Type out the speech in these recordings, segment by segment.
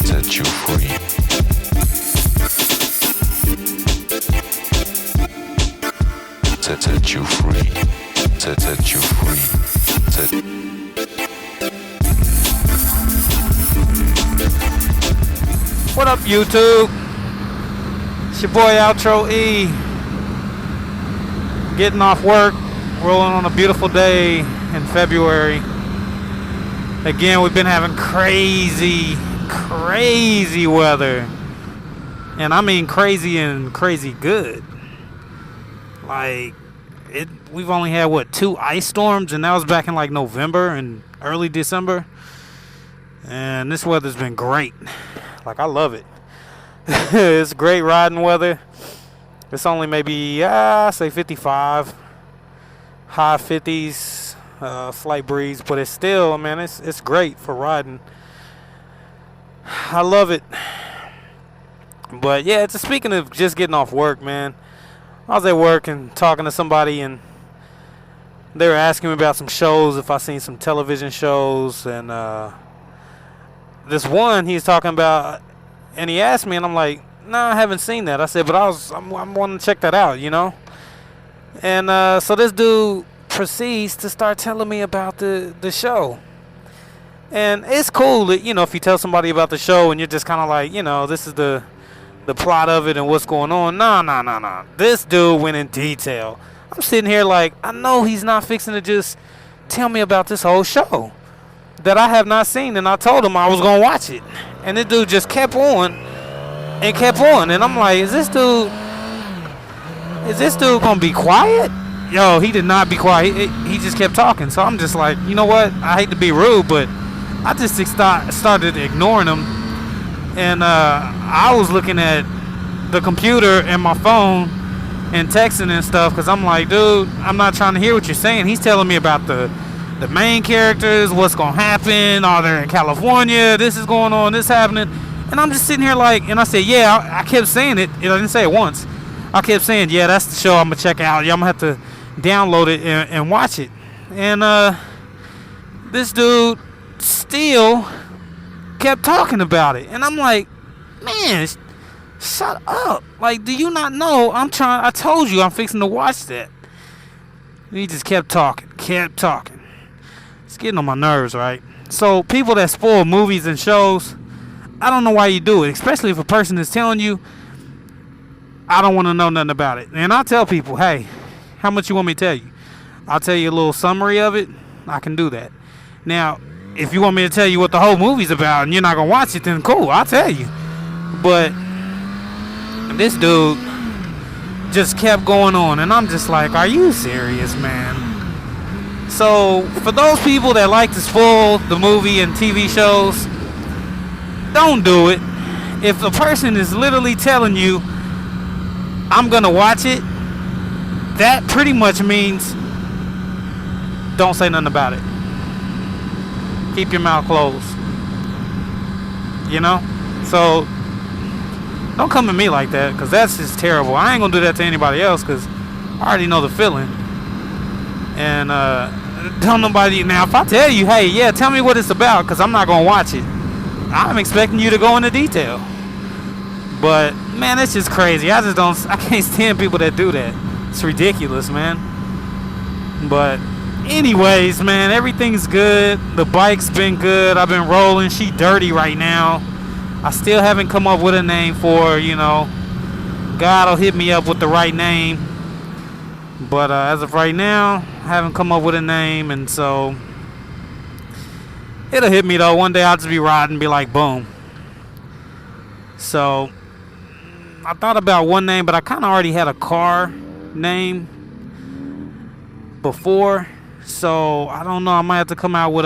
set you free. Set you free. Set you free. What up, YouTube? It's your boy Outro E. Getting off work, rolling on a beautiful day in February. Again, we've been having crazy weather. And I mean crazy and crazy good. Like, we've only had, 2 ice storms, and that was back in like November and early December. And this weather's been great. Like, I love it. It's great riding weather. It's only maybe, say 55, high 50s, slight breeze, but it's still, man, it's great for riding. I love it. But yeah, it's speaking of just getting off work, man. I was at work and talking to somebody, and they were asking me about some shows, if I seen some television shows, and this one he's talking about, and he asked me, and I'm like, nah, I haven't seen that. I said, but I'm wanting to check that out, you know. And so this dude proceeds to start telling me about the show. And it's cool that, you know, if you tell somebody about the show and you're just kind of like, you know, this is the plot of it and what's going on. Nah. This dude went in detail. I'm sitting here like, I know he's not fixing to just tell me about this whole show that I have not seen, and I told him I was going to watch it. And this dude just kept on and kept on. And I'm like, is this dude going to be quiet? Yo, he did not be quiet. He just kept talking. So I'm just like, you know what? I hate to be rude, but I just started ignoring him. And I was looking at the computer and my phone and texting and stuff, because I'm like, dude, I'm not trying to hear what you're saying. He's telling me about the main characters, what's going to happen. Are they in California? This is going on, this happening. And I'm just sitting here like, and I said, yeah, I kept saying it. I didn't say it once. I kept saying, yeah, that's the show I'm going to check out. Yeah, I'm going to have to download it and watch it. And this dude still kept talking about it. And I'm like, man, shut up. Like, do you not know I told you I'm fixing to watch that. And he just kept talking. It's getting on my nerves, right? So people that spoil movies and shows, I don't know why you do it, especially if a person is telling you, I don't want to know nothing about it. And I tell people, hey, how much you want me to tell you? I'll tell you a little summary of it. I can do that. Now, if you want me to tell you what the whole movie's about and you're not going to watch it, then cool, I'll tell you. But this dude just kept going on, and I'm just like, are you serious, man? So, for those people that like to spoil the movie and TV shows, don't do it. If a person is literally telling you, I'm gonna watch it, that pretty much means don't say nothing about it. Keep your mouth closed. You know? So, don't come at me like that, because that's just terrible. I ain't gonna do that to anybody else, because I already know the feeling. And don't nobody, now if I tell you, hey, yeah, tell me what it's about, because I'm not gonna watch it, I'm expecting you to go into detail. But man, it's just crazy. I can't stand people that do that. It's ridiculous, man. But anyways, man, everything's good. The bike's been good. I've been rolling. She dirty right now. I still haven't come up with a name for her, you know. God will hit me up with the right name. But as of right now, I haven't come up with a name, and so it'll hit me though. One day I'll just be riding and be like, boom. So I thought about one name, but I kind of already had a car name before. So I don't know. I might have to come out with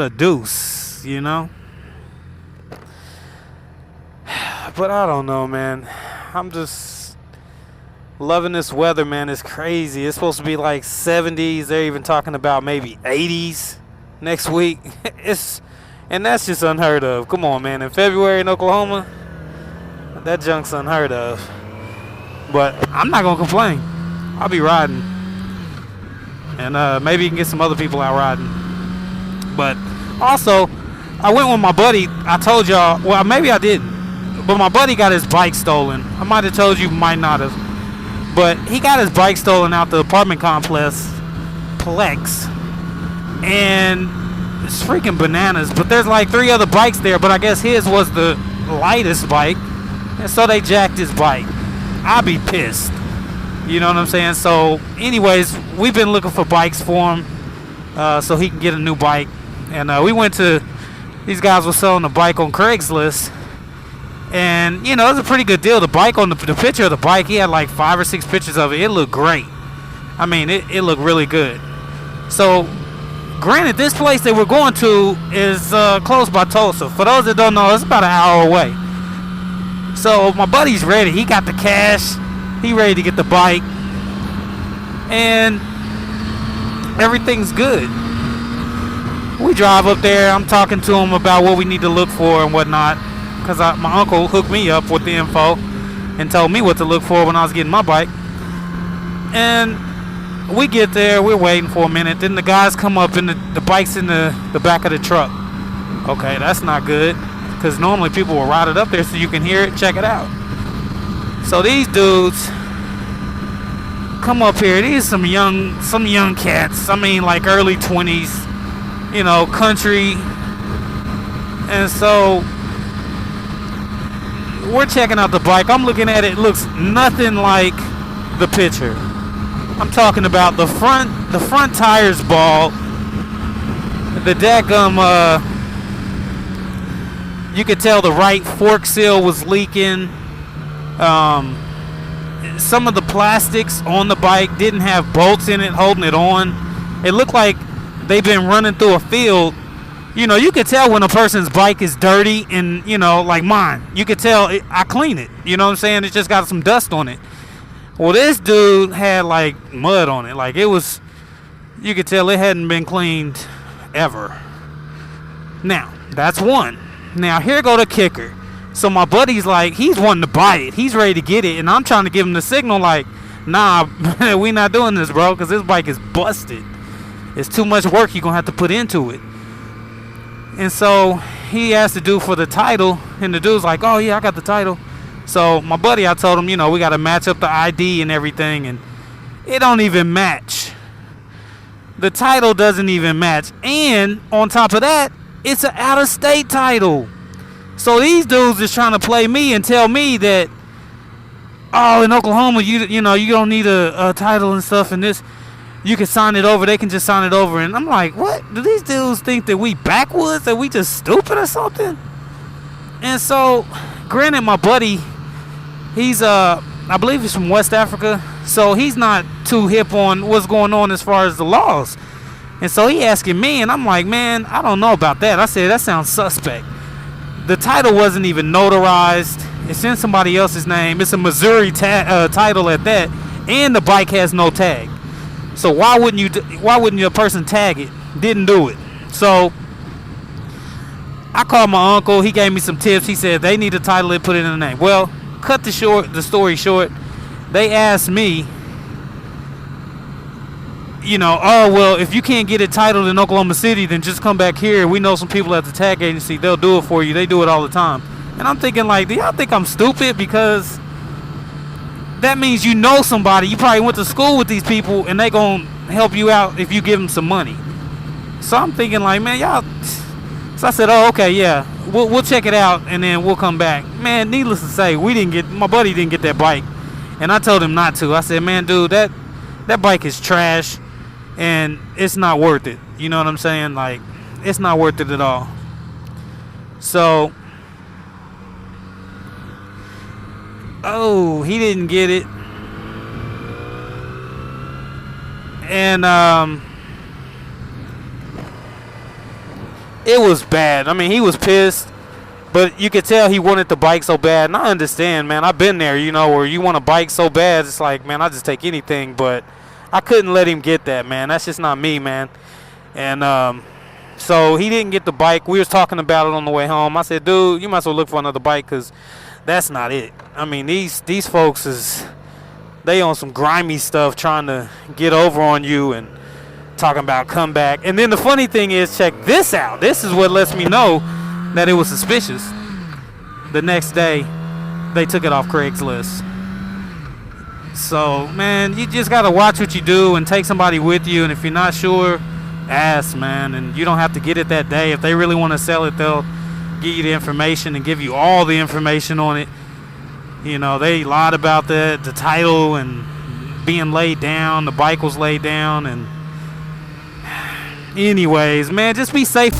a deuce, you know. But I don't know, man. I'm just loving this weather, man. It's crazy. It's supposed to be like 70s. They're even talking about maybe 80s next week. And that's just unheard of. Come on, man. In February in Oklahoma, that junk's unheard of. But I'm not going to complain. I'll be riding. And maybe you can get some other people out riding. But also, I went with my buddy. I told y'all. Well, maybe I didn't. But my buddy got his bike stolen. I might have told you, might not have. But he got his bike stolen out the apartment complex. And it's freaking bananas. But there's like 3 other bikes there. But I guess his was the lightest bike. And so they jacked his bike. I'd be pissed. You know what I'm saying? So, anyways, we've been looking for bikes for him. So he can get a new bike. And we went to... These guys were selling a bike on Craigslist. And, you know, it was a pretty good deal. The bike on the picture of the bike, he had like 5 or 6 pictures of it. It looked great. I mean, it looked really good. So, granted, this place that we're going to is close by Tulsa. For those that don't know, it's about an hour away. So, my buddy's ready. He got the cash. He ready to get the bike. And everything's good. We drive up there. I'm talking to him about what we need to look for and whatnot. Because my uncle hooked me up with the info and told me what to look for when I was getting my bike. And we get there. We're waiting for a minute. Then the guys come up and the bike's in the back of the truck. Okay, that's not good. Because normally people will ride it up there so you can hear it, check it out. So these dudes come up here. These some young cats. I mean, like early 20s. You know, country. And so we're checking out the bike. I'm looking at it. It looks nothing like the picture. I'm talking about the front tires bald. The daggum, you could tell the right fork seal was leaking. Some of the plastics on the bike didn't have bolts in it holding it on. It looked like they've been running through a field. You know, you could tell when a person's bike is dirty and, you know, like mine. You could tell I clean it. You know what I'm saying? It just got some dust on it. Well, this dude had, like, mud on it. Like, it was, you could tell it hadn't been cleaned ever. Now, that's one. Now, here go the kicker. So my buddy's like, he's wanting to buy it. He's ready to get it. And I'm trying to give him the signal like, nah, we not doing this, bro, because this bike is busted. It's too much work you're going to have to put into it. And so he asked the dude for the title. And the dude's like, oh, yeah, I got the title. So my buddy, I told him, you know, we got to match up the ID and everything. And it don't even match. The title doesn't even match. And on top of that, it's an out-of-state title. So these dudes is trying to play me and tell me that, oh, in Oklahoma, you know, you don't need a title and stuff, and this, you can sign it over. They can just sign it over. And I'm like, what? Do these dudes think that we backwoods, that we just stupid or something? And so, granted, my buddy, he's, I believe he's from West Africa, so he's not too hip on what's going on as far as the laws. And so he asking me, and I'm like, man, I don't know about that. I said, that sounds suspect. The title wasn't even notarized. It's in somebody else's name. It's a Missouri title at that, and the bike has no tag. So why wouldn't your person tag it? Didn't do it. So I called my uncle. He gave me some tips. He said they need a title and put it in the name. Well, cut the story short. They asked me, you know, oh, well, if you can't get it titled in Oklahoma City, then just come back here. We know some people at the tag agency. They'll do it for you. They do it all the time. And I'm thinking, like, do y'all think I'm stupid? Because that means you know somebody. You probably went to school with these people, and they going to help you out if you give them some money. So I'm thinking, like, man, y'all. So I said, oh, okay, yeah. We'll check it out, and then we'll come back. Man, needless to say, my buddy didn't get that bike. And I told him not to. I said, man, dude, that bike is trash. And it's not worth it. You know what I'm saying? Like, it's not worth it at all. So, oh, he didn't get it. And it was bad. I mean, he was pissed. But you could tell he wanted the bike so bad. And I understand, man. I've been there, you know, where you want a bike so bad. It's like, man, I'll just take anything. But I couldn't let him get that, man. That's just not me, man. And so he didn't get the bike. We was talking about it on the way home. I said, dude, you might as well look for another bike because that's not it. I mean, these folks they on some grimy stuff trying to get over on you and talking about come back. And then the funny thing is, check this out. This is what lets me know that it was suspicious. The next day, they took it off Craigslist. So, man, you just gotta watch what you do and take somebody with you. And if you're not sure, ask, man. And you don't have to get it that day. If they really want to sell it, they'll give you the information and give you all the information on it. You know, they lied about the title and being laid down. The bike was laid down. And anyways, man, just be safe.